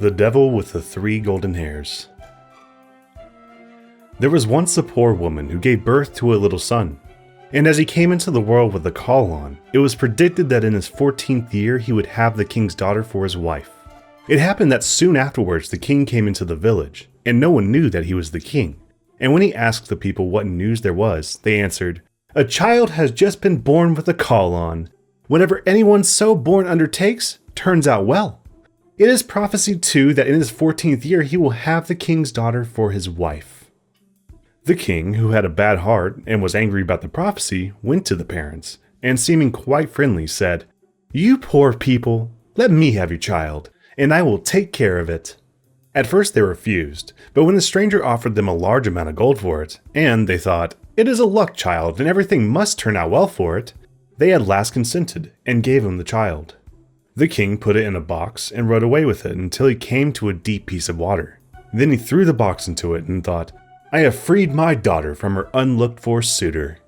The Devil with the Three Golden Hairs. There was once a poor woman who gave birth to a little son, and as he came into the world with a caul on, it was predicted that in his 14th year he would have the king's daughter for his wife. It happened that soon afterwards the king came into the village, and no one knew that he was the king. And when he asked the people what news there was, they answered, "A child has just been born with a caul on. Whatever anyone so born undertakes, turns out well. It is prophesied too that in his 14th year he will have the king's daughter for his wife." The king, who had a bad heart and was angry about the prophecy, went to the parents, and seeming quite friendly said, "You poor people, let me have your child, and I will take care of it." At first they refused, but when the stranger offered them a large amount of gold for it, and they thought, "It is a luck child and everything must turn out well for it," they at last consented and gave him the child. The king put it in a box and rode away with it until he came to a deep piece of water. Then he threw the box into it and thought, "I have freed my daughter from her unlooked-for suitor."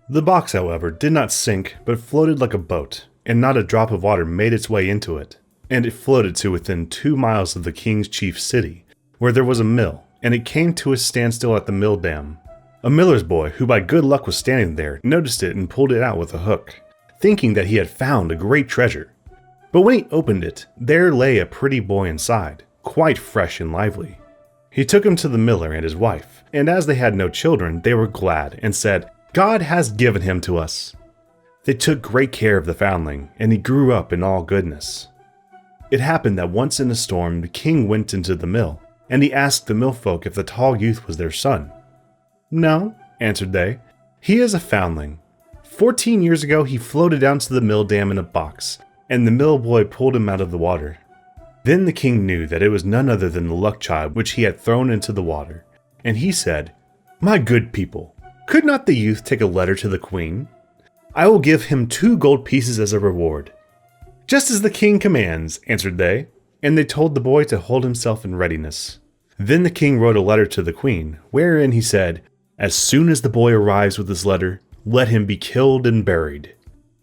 The box, however, did not sink but floated like a boat, and not a drop of water made its way into it, and it floated to within 2 miles of the king's chief city, where there was a mill, and it came to a standstill at the mill dam. A miller's boy, who by good luck was standing there, noticed it and pulled it out with a hook, thinking that he had found a great treasure. But when he opened it, there lay a pretty boy inside, quite fresh and lively. He took him to the miller and his wife, and as they had no children, they were glad and said, "God has given him to us." They took great care of the foundling, and he grew up in all goodness. It happened that once in a storm, the king went into the mill, and he asked the millfolk if the tall youth was their son. "No," answered they, "he is a foundling. 14 years ago he floated down to the mill dam in a box, and the mill boy pulled him out of the water." Then the king knew that it was none other than the luck child which he had thrown into the water, and he said, "My good people, could not the youth take a letter to the queen? I will give him 2 gold pieces as a reward." "Just as the king commands," answered they, and they told the boy to hold himself in readiness. Then the king wrote a letter to the queen, wherein he said, "As soon as the boy arrives with this letter, let him be killed and buried,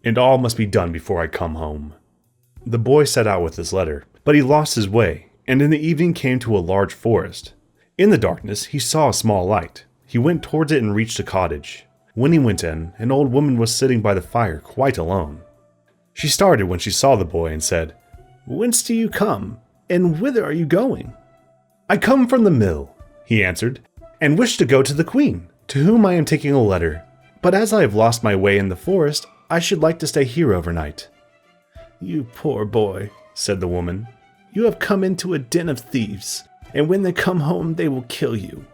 and all must be done before I come home." The boy set out with this letter, but he lost his way, and in the evening came to a large forest. In the darkness he saw a small light. He went towards it and reached a cottage. When he went in, an old woman was sitting by the fire quite alone. She started when she saw the boy and said, "Whence do you come, and whither are you going?" "I come from the mill," he answered, "and wish to go to the queen, to whom I am taking a letter. But as I have lost my way in the forest, I should like to stay here overnight." "You poor boy," said the woman, "you have come into a den of thieves, and when they come home they will kill you."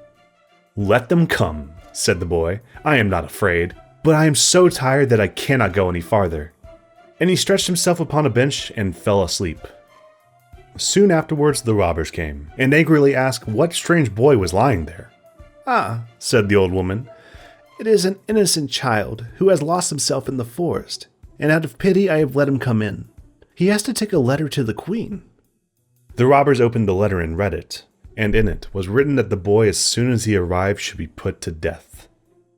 "Let them come," said the boy. "I am not afraid, but I am so tired that I cannot go any farther." And he stretched himself upon a bench and fell asleep. Soon afterwards the robbers came, and angrily asked what strange boy was lying there. "Ah," said the old woman, "it is an innocent child who has lost himself in the forest, and out of pity I have let him come in. He has to take a letter to the queen." The robbers opened the letter and read it, and in it was written that the boy as soon as he arrived should be put to death.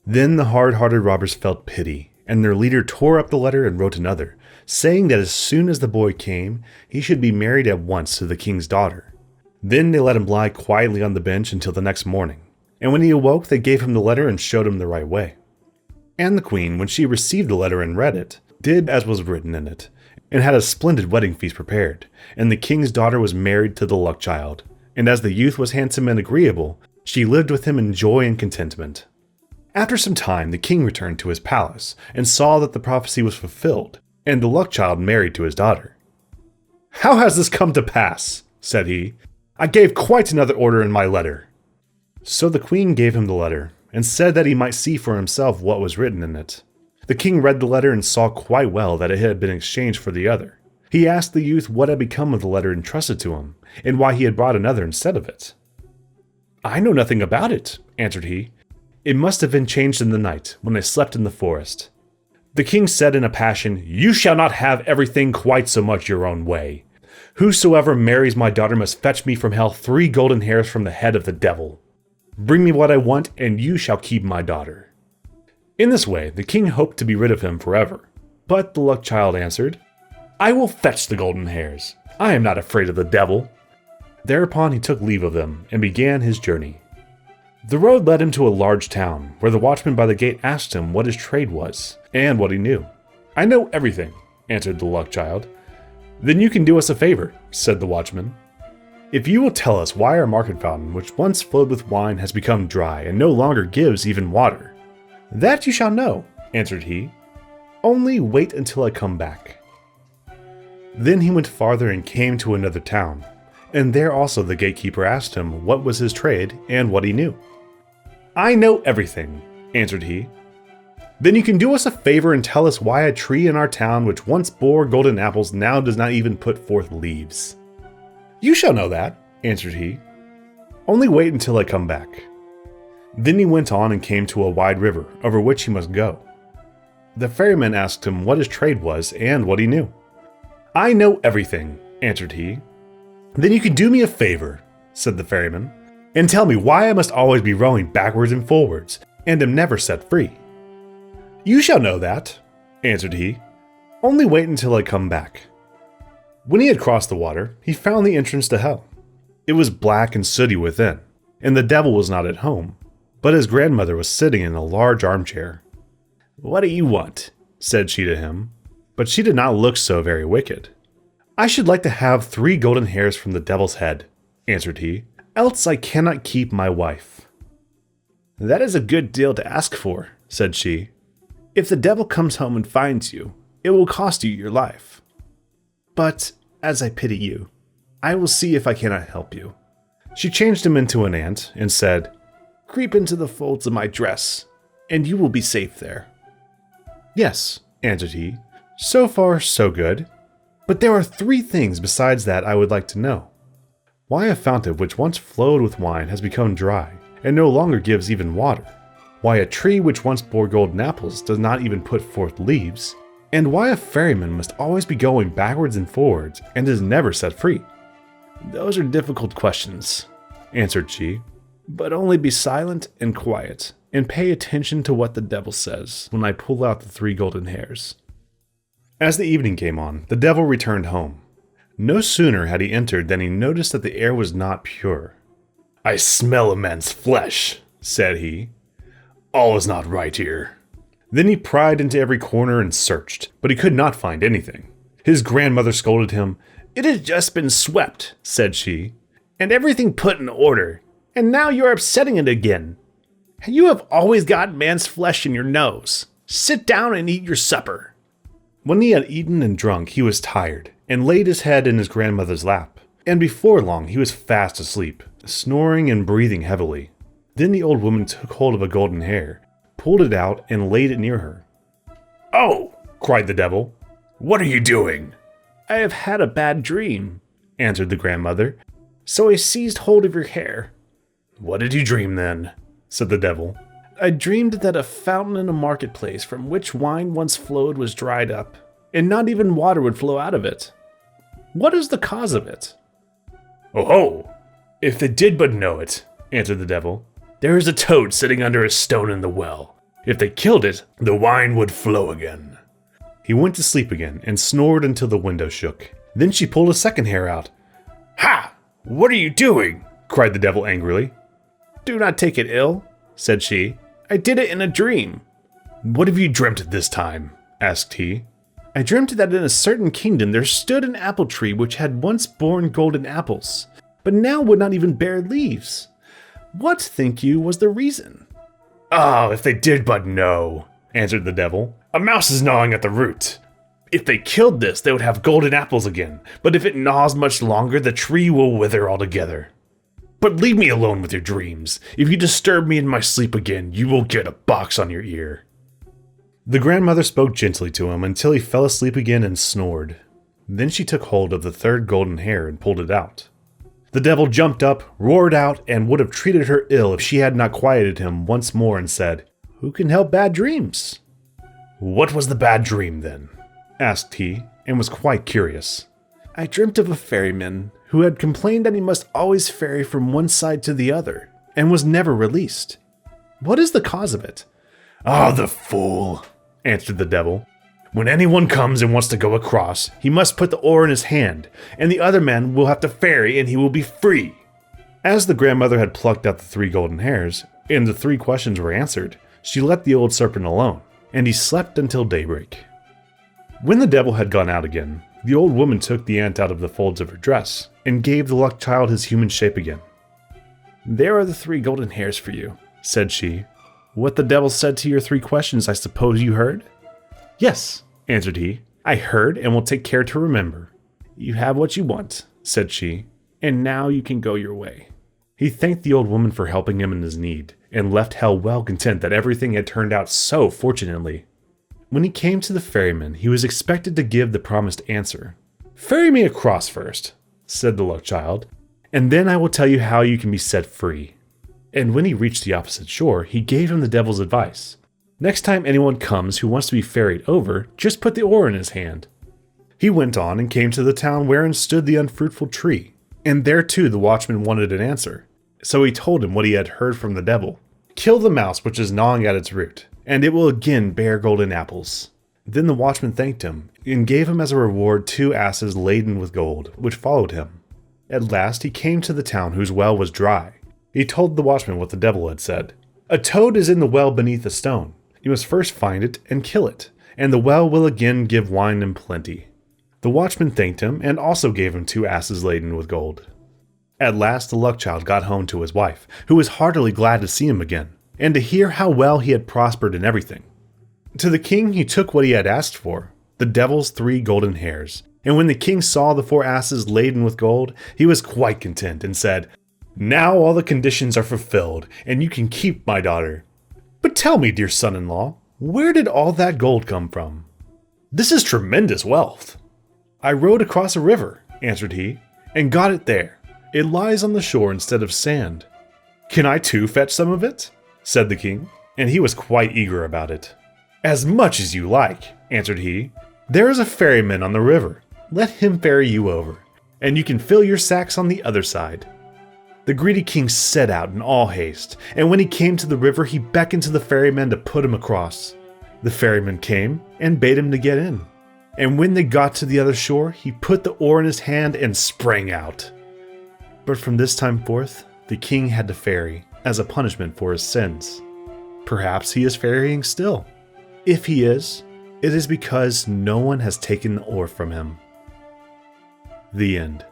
Then the hard-hearted robbers felt pity, and their leader tore up the letter and wrote another, saying that as soon as the boy came, he should be married at once to the king's daughter. Then they let him lie quietly on the bench until the next morning, and when he awoke they gave him the letter and showed him the right way. And the queen, when she received the letter and read it, did as was written in it, and had a splendid wedding feast prepared, and the king's daughter was married to the luck child, and as the youth was handsome and agreeable, she lived with him in joy and contentment. After some time the king returned to his palace, and saw that the prophecy was fulfilled, and the luck child married to his daughter. "How has this come to pass?" said he. "I gave quite another order in my letter." So the queen gave him the letter, and said that he might see for himself what was written in it. The king read the letter and saw quite well that it had been exchanged for the other. He asked the youth what had become of the letter entrusted to him, and why he had brought another instead of it. "I know nothing about it," answered he. "It must have been changed in the night, when I slept in the forest." The king said in a passion, "You shall not have everything quite so much your own way. Whosoever marries my daughter must fetch me from hell 3 golden hairs from the head of the devil. Bring me what I want, and you shall keep my daughter." In this way, the king hoped to be rid of him forever. But the luck child answered, "I will fetch the golden hairs. I am not afraid of the devil." Thereupon he took leave of them and began his journey. The road led him to a large town, where the watchman by the gate asked him what his trade was, and what he knew. "I know everything," answered the luck child. "Then you can do us a favor," said the watchman. "If you will tell us why our market fountain, which once flowed with wine, has become dry and no longer gives even water." "That you shall know," answered he. "Only wait until I come back." Then he went farther and came to another town, and there also the gatekeeper asked him what was his trade and what he knew. "I know everything," answered he. "Then you can do us a favor and tell us why a tree in our town which once bore golden apples now does not even put forth leaves." "You shall know that," answered he. "Only wait until I come back." Then he went on and came to a wide river over which he must go. The ferryman asked him what his trade was and what he knew. "I know everything," answered he. "Then you can do me a favor," said the ferryman, "and tell me why I must always be rowing backwards and forwards, and am never set free." "You shall know that," answered he. "Only wait until I come back." When he had crossed the water, he found the entrance to hell. It was black and sooty within, and the devil was not at home, but his grandmother was sitting in a large armchair. "What do you want?" said she to him, but she did not look so very wicked. "I should like to have 3 golden hairs from the devil's head," answered he, "else I cannot keep my wife." "That is a good deal to ask for," said she. "If the devil comes home and finds you, it will cost you your life. But, as I pity you, I will see if I cannot help you." She changed him into an ant and said, "Creep into the folds of my dress, and you will be safe there." "Yes," answered he, "so far so good. But there are 3 things besides that I would like to know. Why a fountain which once flowed with wine has become dry, and no longer gives even water. Why a tree which once bore golden apples does not even put forth leaves. And why a ferryman must always be going backwards and forwards, and is never set free." "Those are difficult questions," answered she. "But only be silent and quiet, and pay attention to what the devil says when I pull out the 3 golden hairs." As the evening came on, the devil returned home. No sooner had he entered than he noticed that the air was not pure. "I smell a man's flesh," said he. "All is not right here." Then he pried into every corner and searched, but he could not find anything. His grandmother scolded him. "It has just been swept," said she, "and everything put in order, and now you are upsetting it again. You have always got man's flesh in your nose. Sit down and eat your supper." When he had eaten and drunk, he was tired, and laid his head in his grandmother's lap, and before long he was fast asleep, snoring and breathing heavily. Then the old woman took hold of a golden hair, pulled it out, and laid it near her. "Oh!" cried the devil. "What are you doing?" "I have had a bad dream," answered the grandmother, "so I seized hold of your hair." "What did you dream then?" said the devil. "I dreamed that a fountain in a marketplace from which wine once flowed was dried up, and not even water would flow out of it. What is the cause of it?" "Oh ho! If they did but know it," answered the devil. "There is a toad sitting under a stone in the well. If they killed it, the wine would flow again." He went to sleep again and snored until the window shook. Then she pulled a second hair out. "Ha! What are you doing?" cried the devil angrily. "Do not take it ill," said she. "I did it in a dream." "What have you dreamt this time?" asked he. "I dreamt that in a certain kingdom there stood an apple tree which had once borne golden apples, but now would not even bear leaves. What, think you, was the reason?" "Oh, if they did but know," answered the devil. "A mouse is gnawing at the root. If they killed this, they would have golden apples again, but if it gnaws much longer, the tree will wither altogether. But leave me alone with your dreams. If you disturb me in my sleep again, you will get a box on your ear." The grandmother spoke gently to him until he fell asleep again and snored. Then she took hold of the 3rd golden hair and pulled it out. The devil jumped up, roared out, and would have treated her ill if she had not quieted him once more and said, "Who can help bad dreams?" "What was the bad dream, then?" asked he, and was quite curious. "I dreamt of a ferryman who had complained that he must always ferry from one side to the other, and was never released. What is the cause of it?" "Ah, the fool!" answered the devil. When anyone comes and wants to go across, he must put the oar in his hand, and the other man will have to ferry and he will be free." As the grandmother had plucked out the 3 golden hairs, and the 3 questions were answered, she let the old serpent alone, and he slept until daybreak. When the devil had gone out again, the old woman took the ant out of the folds of her dress, and gave the luck child his human shape again. "There are the 3 golden hairs for you," said she. "What the devil said to your 3 questions I suppose you heard?" "Yes," answered he, "I heard and will take care to remember." "You have what you want," said she, "and now you can go your way." He thanked the old woman for helping him in his need, and left hell well content that everything had turned out so fortunately. When he came to the ferryman, he was expected to give the promised answer. "Ferry me across first," said the luck child, "and then I will tell you how you can be set free." And when he reached the opposite shore, he gave him the devil's advice. "Next time anyone comes who wants to be ferried over, just put the oar in his hand." He went on and came to the town wherein stood the unfruitful tree, and there too the watchman wanted an answer. So he told him what he had heard from the devil. "Kill the mouse which is gnawing at its root, and it will again bear golden apples." Then the watchman thanked him, and gave him as a reward 2 asses laden with gold, which followed him. At last he came to the town whose well was dry. He told the watchman what the devil had said. "A toad is in the well beneath a stone. You must first find it and kill it, and the well will again give wine in plenty." The watchman thanked him, and also gave him 2 asses laden with gold. At last the luck child got home to his wife, who was heartily glad to see him again, and to hear how well he had prospered in everything. To the king he took what he had asked for, the devil's 3 golden hairs, and when the king saw the 4 asses laden with gold, he was quite content, and said, "Now all the conditions are fulfilled, and you can keep my daughter. But tell me, dear son-in-law, where did all that gold come from? This is tremendous wealth." "I rowed across a river," answered he, "and got it there. It lies on the shore instead of sand." "Can I too fetch some of it?" said the king, and he was quite eager about it. "As much as you like," answered he. "There is a ferryman on the river. Let him ferry you over, and you can fill your sacks on the other side." The greedy king set out in all haste, and when he came to the river he beckoned to the ferryman to put him across. The ferryman came and bade him to get in, and when they got to the other shore he put the oar in his hand and sprang out. But from this time forth the king had to ferry, as a punishment for his sins. Perhaps he is ferrying still. If he is, it is because no one has taken the oar from him. The end.